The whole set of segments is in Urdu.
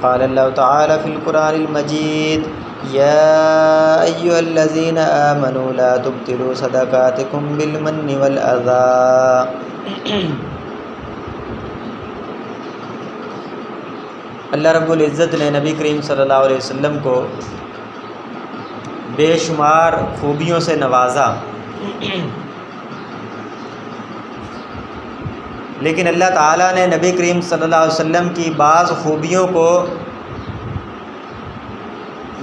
قال اللہ تعالی فی القرآن المجید یا ایھا الذین آمنوا لا تبطلوا صدقاتکم بالمن والأذى۔ اللہ رب العزت نے نبی کریم صلی اللہ علیہ وسلم کو بے شمار خوبیوں سے نوازا، لیکن اللہ تعالیٰ نے نبی کریم صلی اللہ علیہ وسلم کی بعض خوبیوں کو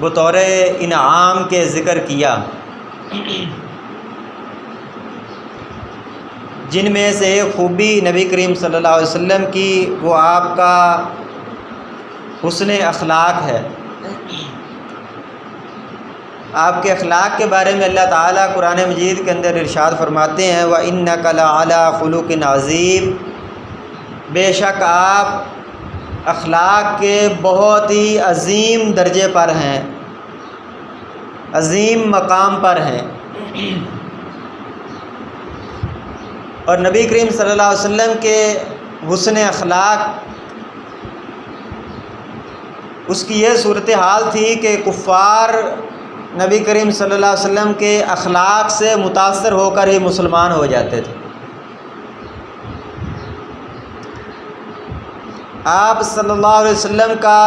بطور انعام کے ذکر کیا، جن میں سے ایک خوبی نبی کریم صلی اللہ علیہ وسلم کی وہ آپ کا حسن اخلاق ہے۔ آپ کے اخلاق کے بارے میں اللہ تعالیٰ قرآن مجید کے اندر ارشاد فرماتے ہیں وَإِنَّكَ لَعَلَىٰ خُلُقٍ عَظِيمٍ، بے شک آپ اخلاق کے بہت ہی عظیم درجے پر ہیں، عظیم مقام پر ہیں۔ اور نبی کریم صلی اللہ علیہ وسلم کے حسن اخلاق، اس کی یہ صورتحال تھی کہ کفار نبی کریم صلی اللہ علیہ وسلم کے اخلاق سے متاثر ہو کر ہی مسلمان ہو جاتے تھے۔ آپ صلی اللہ علیہ وسلم کا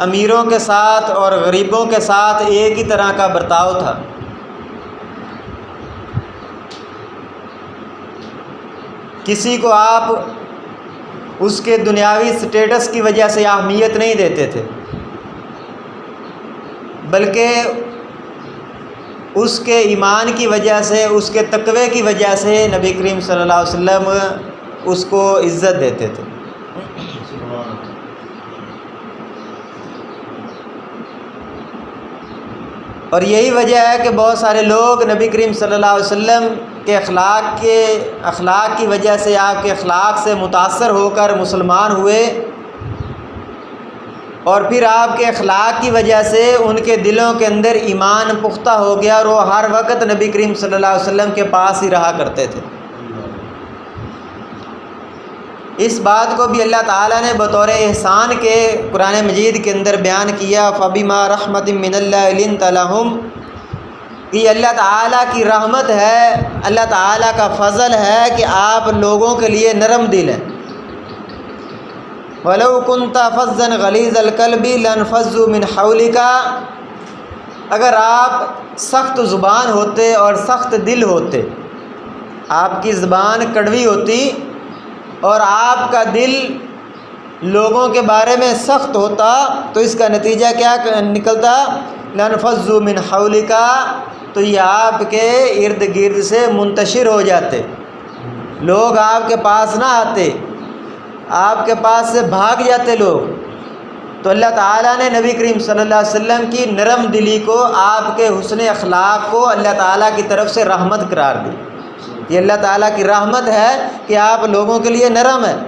امیروں کے ساتھ اور غریبوں کے ساتھ ایک ہی طرح کا برتاؤ تھا۔ کسی کو آپ اس کے دنیاوی سٹیٹس کی وجہ سے اہمیت نہیں دیتے تھے، بلکہ اس کے ایمان کی وجہ سے، اس کے تقوی کی وجہ سے نبی کریم صلی اللہ علیہ وسلم اس کو عزت دیتے تھے۔ اور یہی وجہ ہے کہ بہت سارے لوگ نبی کریم صلی اللہ علیہ وسلم کے اخلاق کی وجہ سے، آپ کے اخلاق سے متاثر ہو کر مسلمان ہوئے، اور پھر آپ کے اخلاق کی وجہ سے ان کے دلوں کے اندر ایمان پختہ ہو گیا، اور وہ ہر وقت نبی کریم صلی اللہ علیہ وسلم کے پاس ہی رہا کرتے تھے۔ اس بات کو بھی اللہ تعالیٰ نے بطور احسان کے قرآن مجید کے اندر بیان کیا فَبِمَا رَحْمَةٍ مِّنَ اللَّهِ لِنتَ لَهُمْ، کہ اللہ تعالیٰ کی رحمت ہے، اللہ تعالیٰ کا فضل ہے کہ آپ لوگوں کے لیے نرم دل ہیں۔ وَلَوْ كُنْتَ فَظًّا غَلِيظَ الْقَلْبِ لَانفَضُّوا مِنْ حَوْلِكَ، اگر آپ سخت زبان ہوتے اور سخت دل ہوتے، آپ کی زبان کڑوی ہوتی اور آپ کا دل لوگوں کے بارے میں سخت ہوتا، تو اس کا نتیجہ کیا نکلتا؟ لَانفَضُّوا مِنْ حَوْلِكَ، تو یہ آپ کے ارد گرد سے منتشر ہو جاتے، لوگ آپ کے پاس نہ آتے، آپ کے پاس سے بھاگ جاتے لوگ۔ تو اللہ تعالیٰ نے نبی کریم صلی اللہ علیہ وسلم کی نرم دلی کو، آپ کے حسن اخلاق کو اللہ تعالیٰ کی طرف سے رحمت قرار دی۔ یہ اللہ تعالیٰ کی رحمت ہے کہ آپ لوگوں کے لیے نرم ہیں۔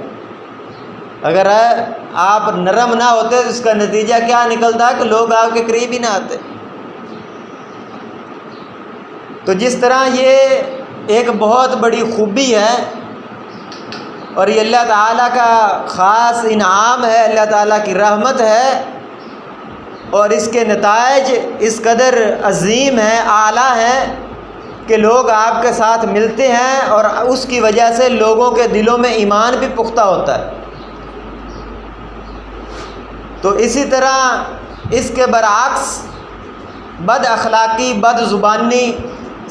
اگر آپ نرم نہ ہوتے تو اس کا نتیجہ کیا نکلتا کہ لوگ آپ کے قریب ہی نہ آتے۔ تو جس طرح یہ ایک بہت بڑی خوبی ہے اور یہ اللہ تعالیٰ کا خاص انعام ہے، اللہ تعالیٰ کی رحمت ہے، اور اس کے نتائج اس قدر عظیم ہیں، اعلیٰ ہیں کہ لوگ آپ کے ساتھ ملتے ہیں اور اس کی وجہ سے لوگوں کے دلوں میں ایمان بھی پختہ ہوتا ہے۔ تو اسی طرح اس کے برعکس بد اخلاقی، بد زبانی،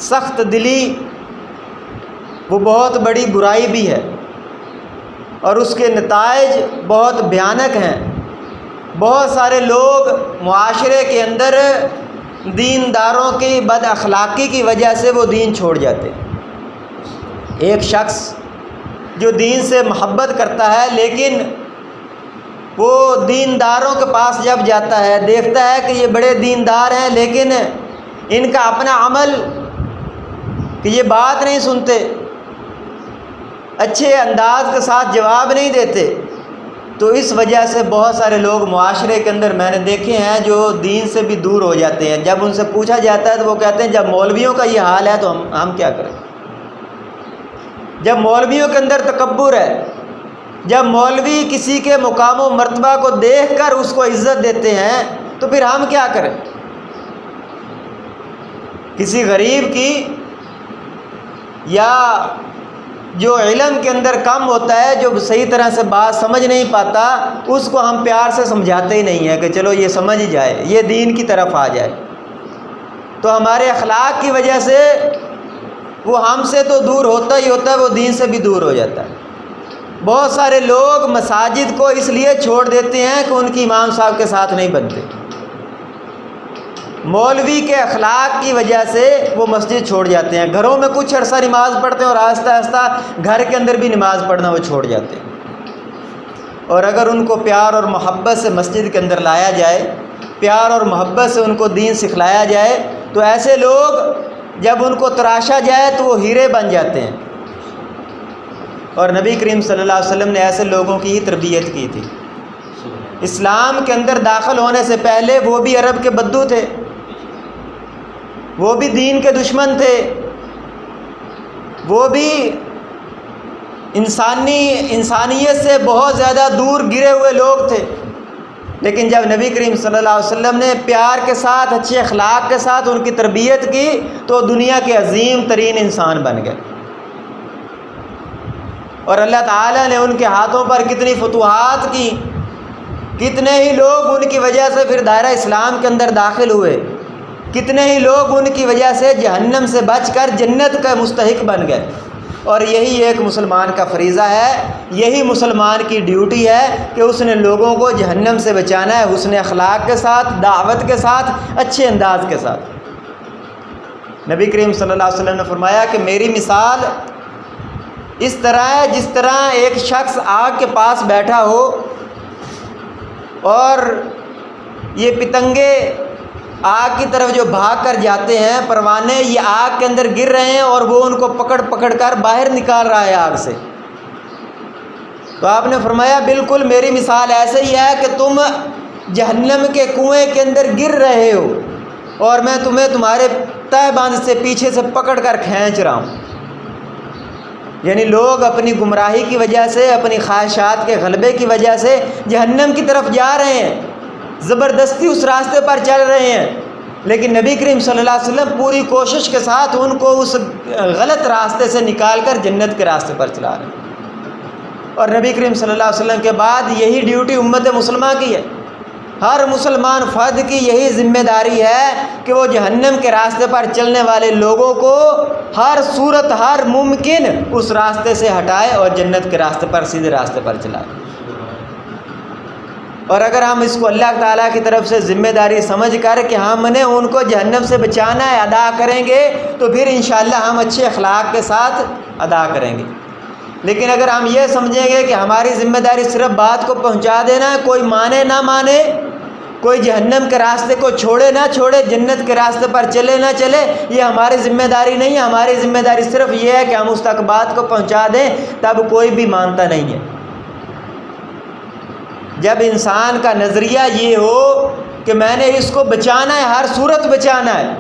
سخت دلی وہ بہت بڑی برائی بھی ہے، اور اس کے نتائج بہت بھیانک ہیں۔ بہت سارے لوگ معاشرے کے اندر دینداروں کی بد اخلاقی کی وجہ سے وہ دین چھوڑ جاتے۔ ایک شخص جو دین سے محبت کرتا ہے، لیکن وہ دینداروں کے پاس جب جاتا ہے، دیکھتا ہے کہ یہ بڑے دیندار ہیں، لیکن ان کا اپنا عمل کہ یہ بات نہیں سنتے، اچھے انداز کے ساتھ جواب نہیں دیتے، تو اس وجہ سے بہت سارے لوگ معاشرے کے اندر میں نے دیکھے ہیں جو دین سے بھی دور ہو جاتے ہیں۔ جب ان سے پوچھا جاتا ہے تو وہ کہتے ہیں جب مولویوں کا یہ حال ہے تو ہم کیا کریں۔ جب مولویوں کے اندر تکبر ہے، جب مولوی کسی کے مقام و مرتبہ کو دیکھ کر اس کو عزت دیتے ہیں تو پھر ہم کیا کریں؟ کسی غریب کی یا جو علم کے اندر کم ہوتا ہے، جو صحیح طرح سے بات سمجھ نہیں پاتا، اس کو ہم پیار سے سمجھاتے ہی نہیں ہیں کہ چلو یہ سمجھ جائے، یہ دین کی طرف آ جائے۔ تو ہمارے اخلاق کی وجہ سے وہ ہم سے تو دور ہوتا ہی ہوتا ہے، وہ دین سے بھی دور ہو جاتا ہے۔ بہت سارے لوگ مساجد کو اس لیے چھوڑ دیتے ہیں کہ ان کی امام صاحب کے ساتھ نہیں بنتے، مولوی کے اخلاق کی وجہ سے وہ مسجد چھوڑ جاتے ہیں، گھروں میں کچھ عرصہ نماز پڑھتے ہیں اور آہستہ آہستہ گھر کے اندر بھی نماز پڑھنا وہ چھوڑ جاتے ہیں۔ اور اگر ان کو پیار اور محبت سے مسجد کے اندر لایا جائے، پیار اور محبت سے ان کو دین سکھلایا جائے، تو ایسے لوگ جب ان کو تراشا جائے تو وہ ہیرے بن جاتے ہیں۔ اور نبی کریم صلی اللہ علیہ وسلم نے ایسے لوگوں کی ہی تربیت کی تھی۔ اسلام کے اندر داخل ہونے سے پہلے وہ بھی عرب کے بدو تھے، وہ بھی دین کے دشمن تھے، وہ بھی انسانیت سے بہت زیادہ دور گرے ہوئے لوگ تھے، لیکن جب نبی کریم صلی اللہ علیہ وسلم نے پیار کے ساتھ، اچھے اخلاق کے ساتھ ان کی تربیت کی تو دنیا کے عظیم ترین انسان بن گئے۔ اور اللہ تعالیٰ نے ان کے ہاتھوں پر کتنی فتوحات کی، کتنے ہی لوگ ان کی وجہ سے پھر دائرہ اسلام کے اندر داخل ہوئے، کتنے ہی لوگ ان کی وجہ سے جہنم سے بچ کر جنت کا مستحق بن گئے۔ اور یہی ایک مسلمان کا فریضہ ہے، یہی مسلمان کی ڈیوٹی ہے کہ اس نے لوگوں کو جہنم سے بچانا ہے، حسن اخلاق کے ساتھ، دعوت کے ساتھ، اچھے انداز کے ساتھ۔ نبی کریم صلی اللہ علیہ وسلم نے فرمایا کہ میری مثال اس طرح ہے جس طرح ایک شخص آگ کے پاس بیٹھا ہو اور یہ پتنگے آگ کی طرف جو بھاگ کر جاتے ہیں، پروانے یہ آگ کے اندر گر رہے ہیں اور وہ ان کو پکڑ پکڑ کر باہر نکال رہا ہے آگ سے۔ تو آپ نے فرمایا بالکل میری مثال ایسے ہی ہے کہ تم جہنم کے کنویں کے اندر گر رہے ہو اور میں تمہیں تمہارے تہ باندھ سے پیچھے سے پکڑ کر کھینچ رہا ہوں۔ یعنی لوگ اپنی گمراہی کی وجہ سے، اپنی خواہشات کے غلبے کی وجہ سے جہنم کی طرف جا رہے ہیں، زبردستی اس راستے پر چل رہے ہیں، لیکن نبی کریم صلی اللہ علیہ وسلم پوری کوشش کے ساتھ ان کو اس غلط راستے سے نکال کر جنت کے راستے پر چلا رہے ہیں۔ اور نبی کریم صلی اللہ علیہ وسلم کے بعد یہی ڈیوٹی امت مسلمہ کی ہے، ہر مسلمان فرد کی یہی ذمہ داری ہے کہ وہ جہنم کے راستے پر چلنے والے لوگوں کو ہر صورت، ہر ممکن اس راستے سے ہٹائے اور جنت کے راستے پر، سیدھے راستے پر چلائے۔ اور اگر ہم اس کو اللہ تعالیٰ کی طرف سے ذمہ داری سمجھ کر کہ ہم نے ان کو جہنم سے بچانا ہے ادا کریں گے تو پھر انشاءاللہ ہم اچھے اخلاق کے ساتھ ادا کریں گے۔ لیکن اگر ہم یہ سمجھیں گے کہ ہماری ذمہ داری صرف بات کو پہنچا دینا ہے، کوئی مانے نہ مانے، کوئی جہنم کے راستے کو چھوڑے نہ چھوڑے، جنت کے راستے پر چلے نہ چلے، یہ ہماری ذمہ داری نہیں ہے۔ ہماری ذمہ داری صرف یہ ہے کہ ہم اس تک بات کو پہنچا دیں، تب کوئی بھی مانتا نہیں ہے۔ جب انسان کا نظریہ یہ ہو کہ میں نے اس کو بچانا ہے، ہر صورت بچانا ہے،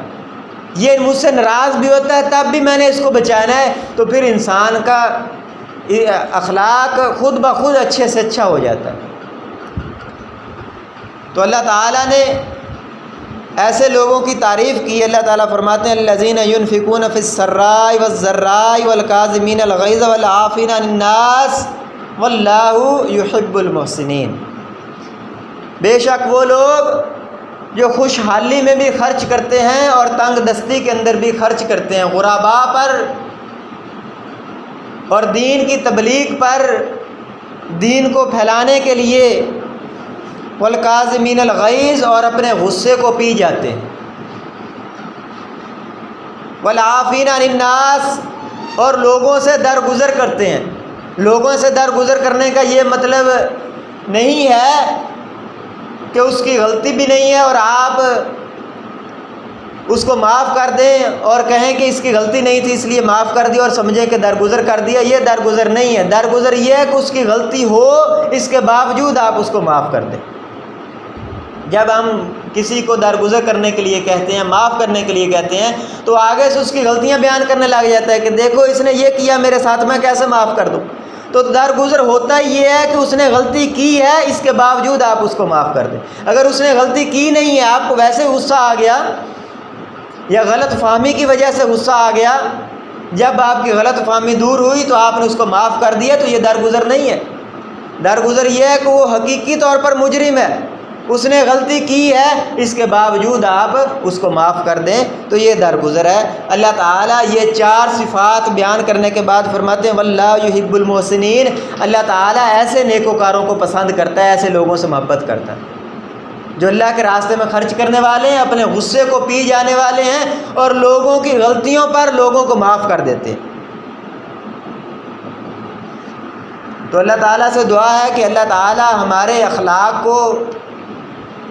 یہ مجھ سے ناراض بھی ہوتا ہے تب بھی میں نے اس کو بچانا ہے، تو پھر انسان کا اخلاق خود بخود اچھے سے اچھا ہو جاتا ہے۔ تو اللہ تعالیٰ نے ایسے لوگوں کی تعریف کی۔ اللہ تعالیٰ فرماتے ہیں الذین ينفقون فی السراء والضراء والکاظمین الغیظ والعافین عن الناس واللہ یحب المحسنین۔ بے شک وہ لوگ جو خوشحالی میں بھی خرچ کرتے ہیں اور تنگ دستی کے اندر بھی خرچ کرتے ہیں، غرباء پر اور دین کی تبلیغ پر، دین کو پھیلانے کے لیے، والکاظمین الغیظ اور اپنے غصے کو پی جاتے ہیں، والعافین عن الناس اور لوگوں سے درگزر کرتے ہیں۔ لوگوں سے درگزر کرنے کا یہ مطلب نہیں ہے کہ اس کی غلطی بھی نہیں ہے اور آپ اس کو معاف کر دیں اور کہیں کہ اس کی غلطی نہیں تھی اس لیے معاف کر دیا اور سمجھیں کہ درگزر کر دیا، یہ درگزر نہیں ہے۔ درگزر یہ ہے کہ اس کی غلطی ہو، اس کے باوجود آپ اس کو معاف کر دیں۔ جب ہم کسی کو درگزر کرنے کے لیے کہتے ہیں، معاف کرنے کے لیے کہتے ہیں، تو آگے سے اس کی غلطیاں بیان کرنے لگ جاتا ہے کہ دیکھو اس نے یہ کیا میرے ساتھ، میں کیسے معاف کر دوں۔ تو درگزر ہوتا یہ ہے کہ اس نے غلطی کی ہے، اس کے باوجود آپ اس کو معاف کر دیں۔ اگر اس نے غلطی کی نہیں ہے، آپ کو ویسے غصہ آ گیا یا غلط فہمی کی وجہ سے غصہ آ گیا، جب آپ کی غلط فہمی دور ہوئی تو آپ نے اس کو معاف کر دیا، تو یہ درگزر نہیں ہے۔ درگزر یہ ہے کہ وہ حقیقی طور پر مجرم ہے، اس نے غلطی کی ہے، اس کے باوجود آپ اس کو معاف کر دیں، تو یہ درگزر ہے۔ اللہ تعالیٰ یہ 4 صفات بیان کرنے کے بعد فرماتے ہیں واللہ یحب المحسنین، اللہ تعالیٰ ایسے نیکوکاروں کو پسند کرتا ہے، ایسے لوگوں سے محبت کرتا ہے جو اللہ کے راستے میں خرچ کرنے والے ہیں، اپنے غصے کو پی جانے والے ہیں، اور لوگوں کی غلطیوں پر لوگوں کو معاف کر دیتے ہیں۔ تو اللہ تعالیٰ سے دعا ہے کہ اللہ تعالیٰ ہمارے اخلاق کو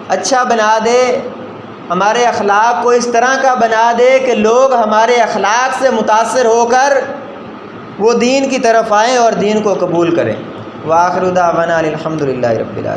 اچھا بنا دے، ہمارے اخلاق کو اس طرح کا بنا دے کہ لوگ ہمارے اخلاق سے متاثر ہو کر وہ دین کی طرف آئیں اور دین کو قبول کریں۔ وآخر دعوانا الحمد للہ رب العالمین۔